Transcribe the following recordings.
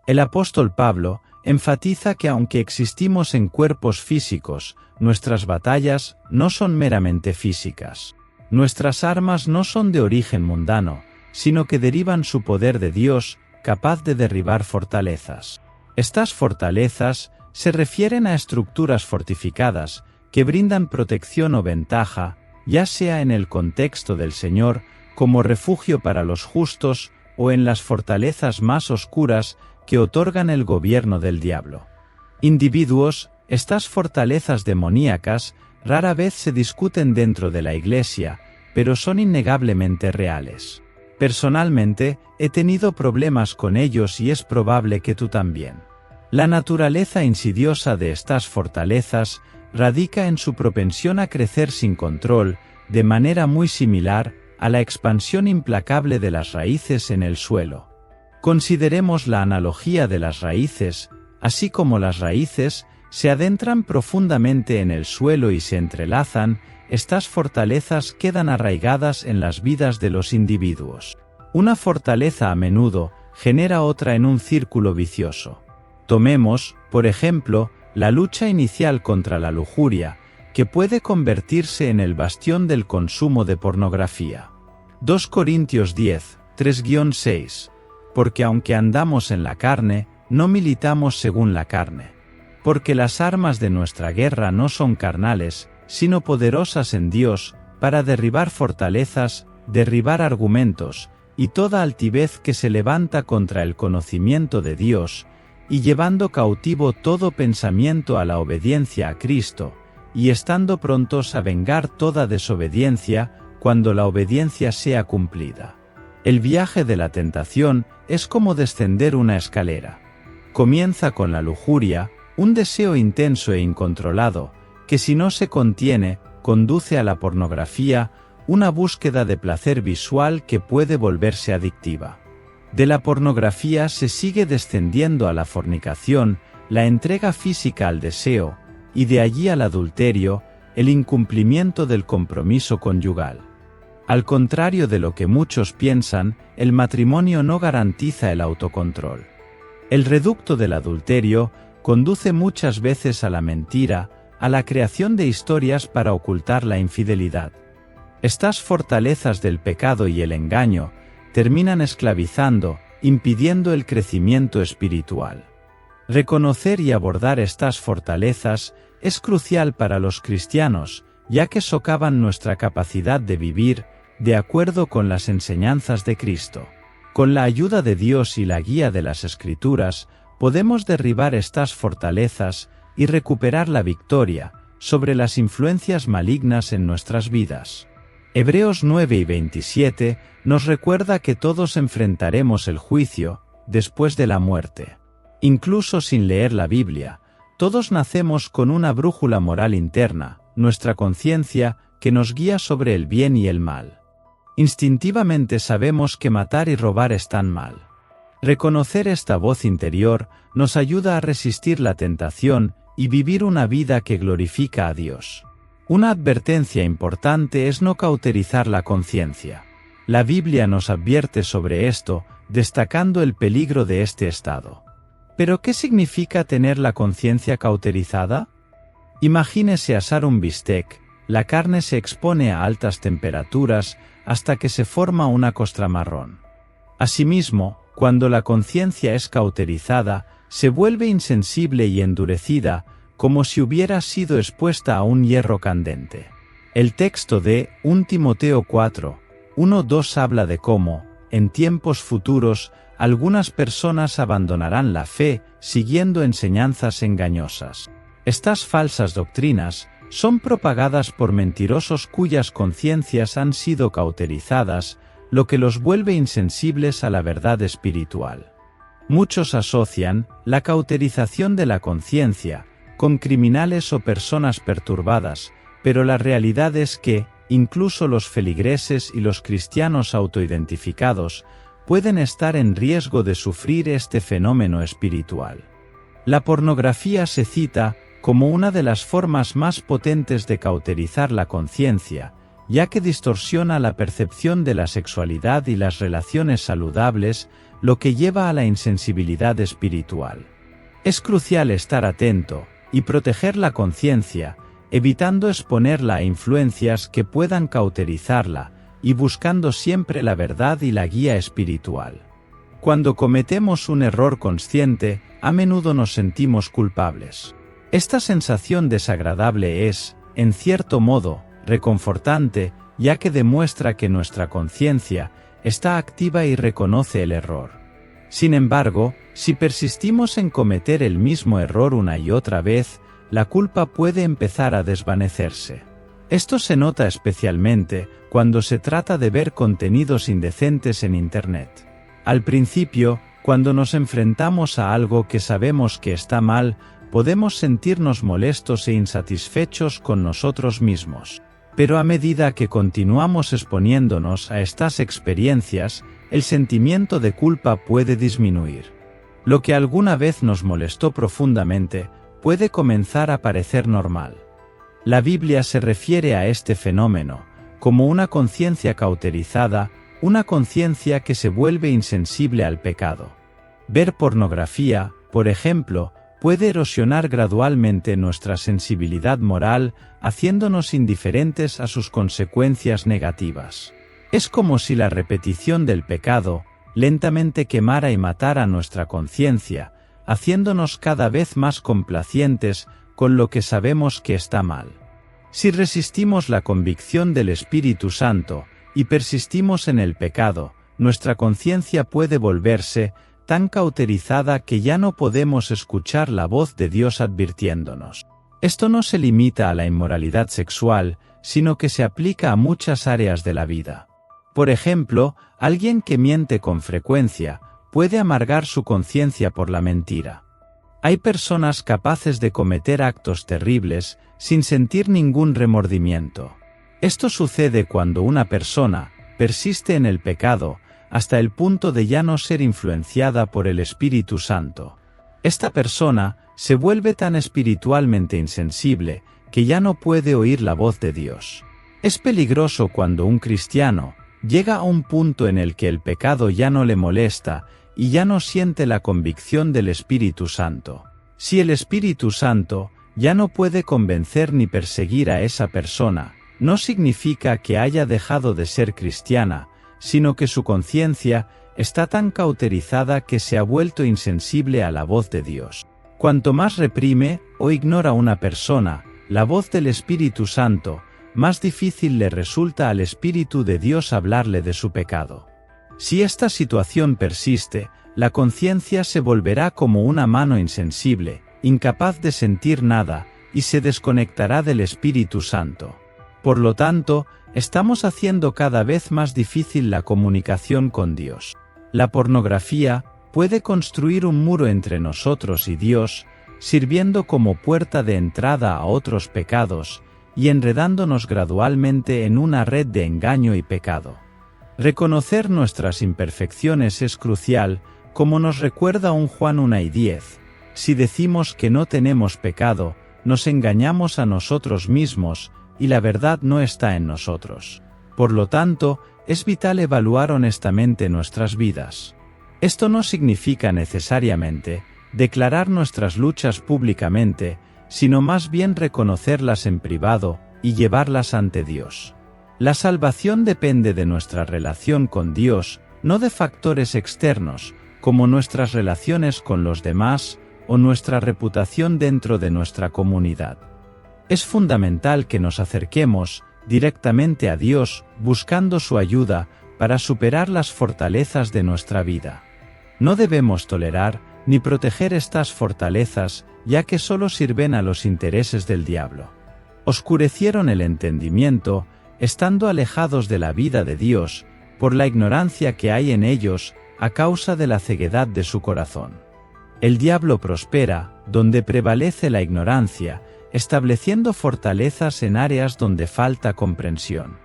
El apóstol Pablo enfatiza que aunque existimos en cuerpos físicos, nuestras batallas no son meramente físicas. Nuestras armas no son de origen mundano, sino que derivan su poder de Dios, capaz de derribar fortalezas. Estas fortalezas se refieren a estructuras fortificadas que brindan protección o ventaja, ya sea en el contexto del Señor como refugio para los justos o en las fortalezas más oscuras que otorgan el gobierno del diablo. Individuos, estas fortalezas demoníacas rara vez se discuten dentro de la Iglesia, pero son innegablemente reales. Personalmente, he tenido problemas con ellos y es probable que tú también. La naturaleza insidiosa de estas fortalezas radica en su propensión a crecer sin control, de manera muy similar a la expansión implacable de las raíces en el suelo. Consideremos la analogía de las raíces, así como las raíces se adentran profundamente en el suelo y se entrelazan, estas fortalezas quedan arraigadas en las vidas de los individuos. Una fortaleza a menudo genera otra en un círculo vicioso. Tomemos, por ejemplo, la lucha inicial contra la lujuria, que puede convertirse en el bastión del consumo de pornografía. 2 Corintios 10, 3-6. Porque aunque andamos en la carne, no militamos según la carne. Porque las armas de nuestra guerra no son carnales, sino poderosas en Dios, para derribar fortalezas, derribar argumentos, y toda altivez que se levanta contra el conocimiento de Dios, y llevando cautivo todo pensamiento a la obediencia a Cristo, y estando prontos a vengar toda desobediencia, cuando la obediencia sea cumplida. El viaje de la tentación es como descender una escalera. Comienza con la lujuria, un deseo intenso e incontrolado, que si no se contiene, conduce a la pornografía, una búsqueda de placer visual que puede volverse adictiva. De la pornografía se sigue descendiendo a la fornicación, la entrega física al deseo, y de allí al adulterio, el incumplimiento del compromiso conyugal. Al contrario de lo que muchos piensan, el matrimonio no garantiza el autocontrol. El reducto del adulterio conduce muchas veces a la mentira, a la creación de historias para ocultar la infidelidad. Estas fortalezas del pecado y el engaño terminan esclavizando, impidiendo el crecimiento espiritual. Reconocer y abordar estas fortalezas es crucial para los cristianos, ya que socavan nuestra capacidad de vivir de acuerdo con las enseñanzas de Cristo. Con la ayuda de Dios y la guía de las Escrituras, podemos derribar estas fortalezas y recuperar la victoria sobre las influencias malignas en nuestras vidas. Hebreos 9:27 nos recuerda que todos enfrentaremos el juicio después de la muerte. Incluso sin leer la Biblia, todos nacemos con una brújula moral interna, nuestra conciencia, que nos guía sobre el bien y el mal. Instintivamente sabemos que matar y robar están mal. Reconocer esta voz interior nos ayuda a resistir la tentación y vivir una vida que glorifica a Dios. Una advertencia importante es no cauterizar la conciencia. La Biblia nos advierte sobre esto, destacando el peligro de este estado. ¿Pero qué significa tener la conciencia cauterizada? Imagínese asar un bistec, la carne se expone a altas temperaturas hasta que se forma una costra marrón. Asimismo, cuando la conciencia es cauterizada, se vuelve insensible y endurecida, como si hubiera sido expuesta a un hierro candente. El texto de 1 Timoteo 4, 1-2 habla de cómo, en tiempos futuros, algunas personas abandonarán la fe siguiendo enseñanzas engañosas. Estas falsas doctrinas son propagadas por mentirosos cuyas conciencias han sido cauterizadas, lo que los vuelve insensibles a la verdad espiritual. Muchos asocian la cauterización de la conciencia con criminales o personas perturbadas, pero la realidad es que, incluso los feligreses y los cristianos autoidentificados pueden estar en riesgo de sufrir este fenómeno espiritual. La pornografía se cita como una de las formas más potentes de cauterizar la conciencia, ya que distorsiona la percepción de la sexualidad y las relaciones saludables, lo que lleva a la insensibilidad espiritual. Es crucial estar atento y proteger la conciencia, evitando exponerla a influencias que puedan cauterizarla y buscando siempre la verdad y la guía espiritual. Cuando cometemos un error consciente, a menudo nos sentimos culpables. Esta sensación desagradable es, en cierto modo, reconfortante, ya que demuestra que nuestra conciencia está activa y reconoce el error. Sin embargo, si persistimos en cometer el mismo error una y otra vez, la culpa puede empezar a desvanecerse. Esto se nota especialmente cuando se trata de ver contenidos indecentes en Internet. Al principio, cuando nos enfrentamos a algo que sabemos que está mal, podemos sentirnos molestos e insatisfechos con nosotros mismos. Pero a medida que continuamos exponiéndonos a estas experiencias, el sentimiento de culpa puede disminuir. Lo que alguna vez nos molestó profundamente, puede comenzar a parecer normal. La Biblia se refiere a este fenómeno como una conciencia cauterizada, una conciencia que se vuelve insensible al pecado. Ver pornografía, por ejemplo, puede erosionar gradualmente nuestra sensibilidad moral, haciéndonos indiferentes a sus consecuencias negativas. Es como si la repetición del pecado lentamente quemara y matara nuestra conciencia, haciéndonos cada vez más complacientes con lo que sabemos que está mal. Si resistimos la convicción del Espíritu Santo y persistimos en el pecado, nuestra conciencia puede volverse tan cauterizada que ya no podemos escuchar la voz de Dios advirtiéndonos. Esto no se limita a la inmoralidad sexual, sino que se aplica a muchas áreas de la vida. Por ejemplo, alguien que miente con frecuencia puede amargar su conciencia por la mentira. Hay personas capaces de cometer actos terribles sin sentir ningún remordimiento. Esto sucede cuando una persona persiste en el pecado hasta el punto de ya no ser influenciada por el Espíritu Santo. Esta persona se vuelve tan espiritualmente insensible que ya no puede oír la voz de Dios. Es peligroso cuando un cristiano llega a un punto en el que el pecado ya no le molesta y ya no siente la convicción del Espíritu Santo. Si el Espíritu Santo ya no puede convencer ni perseguir a esa persona, no significa que haya dejado de ser cristiana, sino que su conciencia está tan cauterizada que se ha vuelto insensible a la voz de Dios. Cuanto más reprime o ignora una persona la voz del Espíritu Santo, más difícil le resulta al Espíritu de Dios hablarle de su pecado. Si esta situación persiste, la conciencia se volverá como una mano insensible, incapaz de sentir nada, y se desconectará del Espíritu Santo. Por lo tanto, estamos haciendo cada vez más difícil la comunicación con Dios. La pornografía puede construir un muro entre nosotros y Dios, sirviendo como puerta de entrada a otros pecados, y enredándonos gradualmente en una red de engaño y pecado. Reconocer nuestras imperfecciones es crucial, como nos recuerda un Juan 1:10. Si decimos que no tenemos pecado, nos engañamos a nosotros mismos, y la verdad no está en nosotros. Por lo tanto, es vital evaluar honestamente nuestras vidas. Esto no significa necesariamente declarar nuestras luchas públicamente, sino más bien reconocerlas en privado y llevarlas ante Dios. La salvación depende de nuestra relación con Dios, no de factores externos, como nuestras relaciones con los demás o nuestra reputación dentro de nuestra comunidad. Es fundamental que nos acerquemos directamente a Dios, buscando su ayuda para superar las fortalezas de nuestra vida. No debemos tolerar ni proteger estas fortalezas, ya que solo sirven a los intereses del diablo. Oscurecieron el entendimiento, estando alejados de la vida de Dios, por la ignorancia que hay en ellos, a causa de la ceguedad de su corazón. El diablo prospera, donde prevalece la ignorancia, estableciendo fortalezas en áreas donde falta comprensión.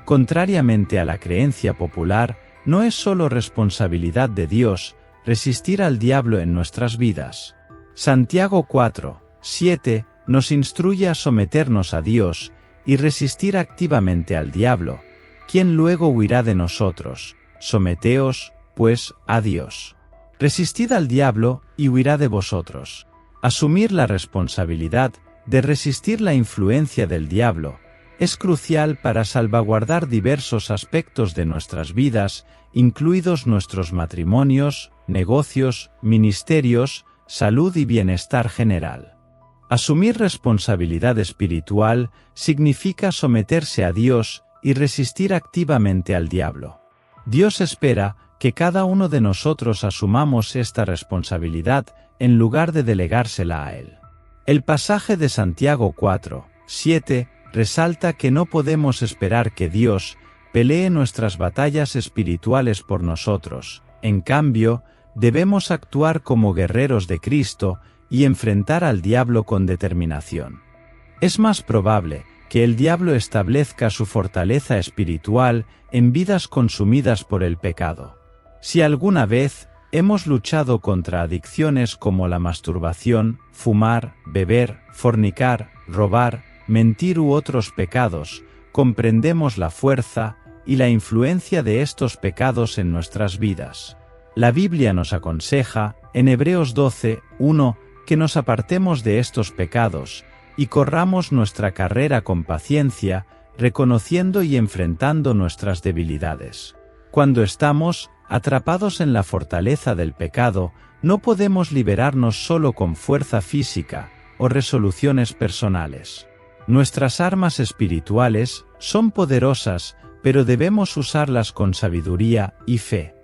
Contrariamente a la creencia popular, no es solo responsabilidad de Dios resistir al diablo en nuestras vidas. Santiago 4:7 nos instruye a someternos a Dios y resistir activamente al diablo, quien luego huirá de nosotros. Someteos, pues, a Dios. Resistid al diablo, y huirá de vosotros. Asumir la responsabilidad de resistir la influencia del diablo es crucial para salvaguardar diversos aspectos de nuestras vidas, incluidos nuestros matrimonios, negocios, ministerios, salud y bienestar general. Asumir responsabilidad espiritual significa someterse a Dios y resistir activamente al diablo. Dios espera que cada uno de nosotros asumamos esta responsabilidad en lugar de delegársela a Él. El pasaje de Santiago 4:7 resalta que no podemos esperar que Dios pelee nuestras batallas espirituales por nosotros. En cambio, debemos actuar como guerreros de Cristo y enfrentar al diablo con determinación. Es más probable que el diablo establezca su fortaleza espiritual en vidas consumidas por el pecado. Si alguna vez hemos luchado contra adicciones como la masturbación, fumar, beber, fornicar, robar, mentir u otros pecados, comprendemos la fuerza y la influencia de estos pecados en nuestras vidas. La Biblia nos aconseja, en Hebreos 12:1, que nos apartemos de estos pecados y corramos nuestra carrera con paciencia, reconociendo y enfrentando nuestras debilidades. Cuando estamos atrapados en la fortaleza del pecado, no podemos liberarnos solo con fuerza física o resoluciones personales. Nuestras armas espirituales son poderosas, pero debemos usarlas con sabiduría y fe.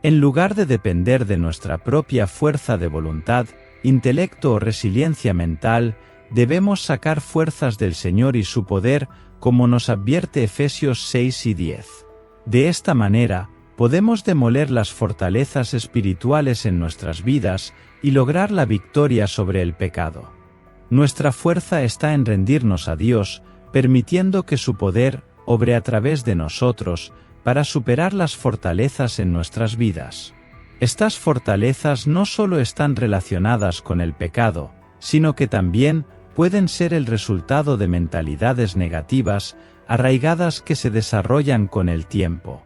En lugar de depender de nuestra propia fuerza de voluntad, intelecto o resiliencia mental, debemos sacar fuerzas del Señor y su poder, como nos advierte Efesios 6 y 10. De esta manera, podemos demoler las fortalezas espirituales en nuestras vidas y lograr la victoria sobre el pecado. Nuestra fuerza está en rendirnos a Dios, permitiendo que su poder obre a través de nosotros para superar las fortalezas en nuestras vidas. Estas fortalezas no solo están relacionadas con el pecado, sino que también pueden ser el resultado de mentalidades negativas arraigadas que se desarrollan con el tiempo.